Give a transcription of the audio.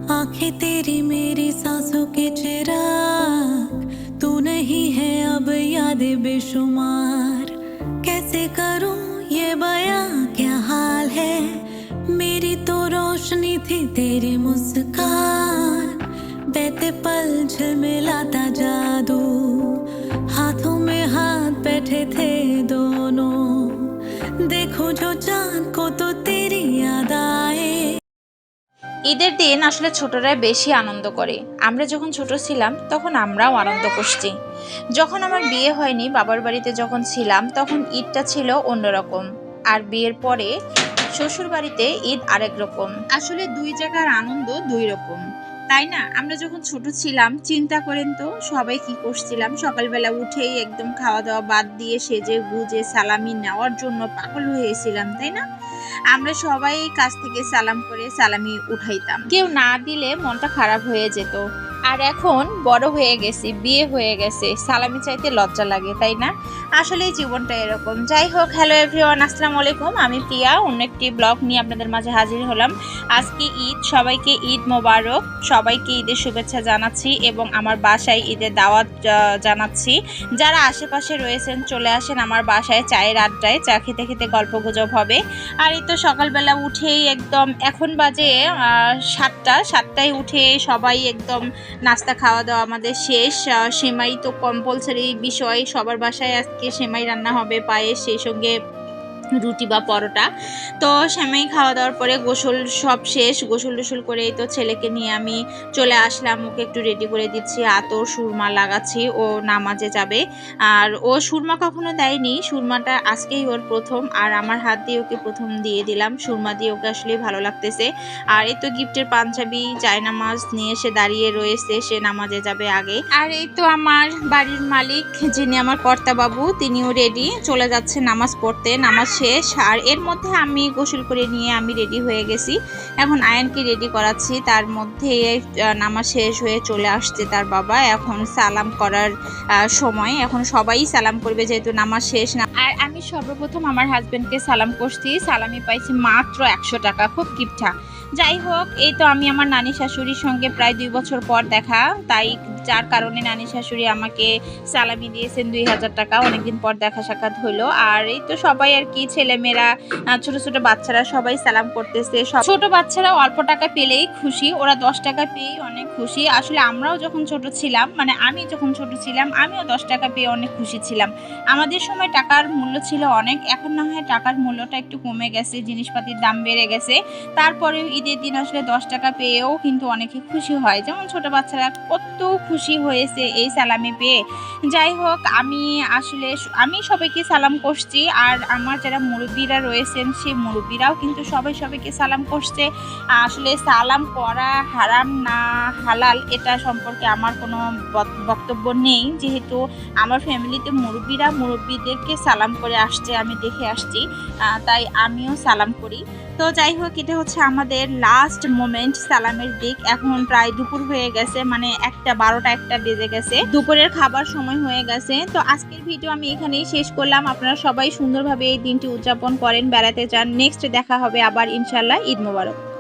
आंखें तेरी मेरी सांसों के चिराग, तू नहीं है अब यादें बेशुमार। कैसे करूं ये बयां क्या हाल है, मेरी तो रोशनी थी तेरी मुस्कान। बहते पल झिलमिलाता जादू, हाथों में हाथ बैठे थे दोनों। देखो जो चांद को तो तेरी याद आए। ঈদের দিন আসলে ছোটরাই বেশি আনন্দ করে। আমরা যখন ছোট ছিলাম তখন আমরাও আনন্দ করছি। যখন আমার বিয়ে হয়নি, বাবার বাড়িতে যখন ছিলাম তখন ঈদটা ছিল অন্যরকম, আর বিয়ের পরে শ্বশুর বাড়িতে ঈদ আরেক রকম। আসলে দুই জায়গার আনন্দ দুই রকম, তাই না? আমরা যখন ছোট ছিলাম চিন্তা করেন তো সবাই কি করছিলাম, সকালবেলা উঠেই একদম খাওয়া দাওয়া বাদ দিয়ে সেজে গুজে সালামি নেওয়ার জন্য পাগল হয়েছিলাম, তাই না? আমরা সবাই কাছ থেকে সালাম করে সালামি উঠাইতাম, কেউ না দিলে মনটা খারাপ হয়ে যেত। আর এখন বড় হয়ে গেছি, বিয়ে হয়ে গেছে, সালামি চাইতে লজ্জা লাগে, তাই না? আসলে জীবনটা এরকম। যাই হোক, হ্যালো এভরিওয়ান, আসসালামু আলাইকুম। আমি প্রিয়া অন্য একটি ব্লগ নিয়ে আপনাদের মাঝে হাজির হলাম। আজকে ঈদ, সবাইকে ঈদ মোবারক, সবাইকে ঈদের শুভেচ্ছা জানাচ্ছি এবং আমার বাসায় ঈদের দাওয়াত জানাচ্ছি। যারা আশেপাশে রয়েছেন চলে আসেন আমার বাসায় চায়ের আড্ডায়, চা খেতে খেতে গল্প গুজব হবে। আর এই তো সকালবেলা উঠেই একদম, এখন বাজে 7টায় উঠে সবাই একদম নাস্তা খাওয়া দাওয়া আমাদের শেষ। সেমাই তো কম্পালসারি বিষয়, সবার বাসায় আজকে সেমাই রান্না হবে, পায়েস, সেই সঙ্গে রুটি বা পরোটা। তো সেমাই খাওয়া দাওয়ার পরে গোসল সব শেষ, গোসল টোসল করে তো ছেলেকে নিয়ে আমি চলে আসলাম। ওকে একটু রেডি করে দিচ্ছি, আতর সুরমা লাগাচ্ছি, ও নামাজে যাবে। আর ও সুরমা কখনো দেয়নি, সুরমাটা আজকেই ওর প্রথম, আর আমার হাত দিয়ে ওকে প্রথম দিয়ে দিলাম। সুরমা দিয়ে ওকে আসলে ভালো লাগতেছে। আর এই তো গিফটের পাঞ্জাবি, জায়নামাজ নিয়ে সে দাঁড়িয়ে রয়েছে, সে নামাজে যাবে আগে। আর এই তো আমার বাড়ির মালিক, যিনি আমার কর্তা বাবু, তিনিও রেডি, চলে যাচ্ছে নামাজ পড়তে। নামাজ শেষ, আর এর মধ্যে আমি গোসল করে নিয়ে আমি রেডি হয়ে গেছি। এখন আয়ানকে রেডি করাচ্ছি, তার মধ্যে নামাজ শেষ হয়ে চলে আসছে তার বাবা। এখন সালাম করার সময়, এখন সবাই সালাম করবে যেহেতু নামাজ শেষ না। আর আমি সর্বপ্রথম আমার হাজবেন্ডকে সালাম করছি, সালামি পাইছি মাত্র 100 টাকা, খুব কিপটা। যাই হোক, এই তো আমি আমার নানি শাশুড়ির সঙ্গে প্রায় 2 বছর পর দেখা, তাই যার কারণে নানি শাশুড়ি আমাকে সালামি দিয়েছেন 2000 টাকা। অনেকদিন পর দেখা সাক্ষাৎ হলো। আর এই তো সবাই আর কি, ছেলেমেয়েরা, ছোট ছোট বাচ্চারা সবাই সালাম করতেছে। ছোট বাচ্চারা অল্প টাকা পেলেই খুশি, ওরা 10 টাকা পেয়েই অনেক খুশি। আসলে আমরাও যখন ছোট ছিলাম, মানে আমি যখন ছোট ছিলাম, আমিও 10 টাকা পেয়ে অনেক খুশি ছিলাম। আমাদের সময় টাকার মূল্য ছিল অনেক, এখন না হয় টাকার মূল্যটা একটু কমে গেছে, জিনিসপাতির দাম বেড়ে গেছে। তারপরেও ঈদের দিন আসলে 10 টাকা পেয়েও কিন্তু অনেকে খুশি হয়, যেমন ছোট বাচ্চারা কত খুশি হয়েছে এই সালামি পেয়ে। যাই হোক, আমি সবাইকে সালাম করছি, আর আমার যারা মুরব্বীরা রয়েছেন সেই মুরব্বীরাও কিন্তু সবাই সবাইকে সালাম করছে। আসলে সালাম করা হারাম না হালাল এটা সম্পর্কে আমার কোনো বক্তব্য নেই, যেহেতু আমার ফ্যামিলিতে মুরব্বীদেরকে সালাম করে আসছে, আমি দেখে আসছি, তাই আমিও সালাম করি। তো যাই হোক, এটা হচ্ছে আমাদের লাস্ট মোমেন্ট সালামের দিক। এখন প্রায় দুপুর হয়ে গেছে, মানে 12টা 1টা বেজে গেছে, দুপুরের খাবার সময় হয়ে গেছে। তো আজকের ভিডিও আমি এখানেই শেষ করলাম। আপনারা সবাই সুন্দরভাবে এই দিনটি উদযাপন করেন, বেড়াতে যান। নেক্সট দেখা হবে আবার ইনশাল্লাহ। ঈদ মোবারক।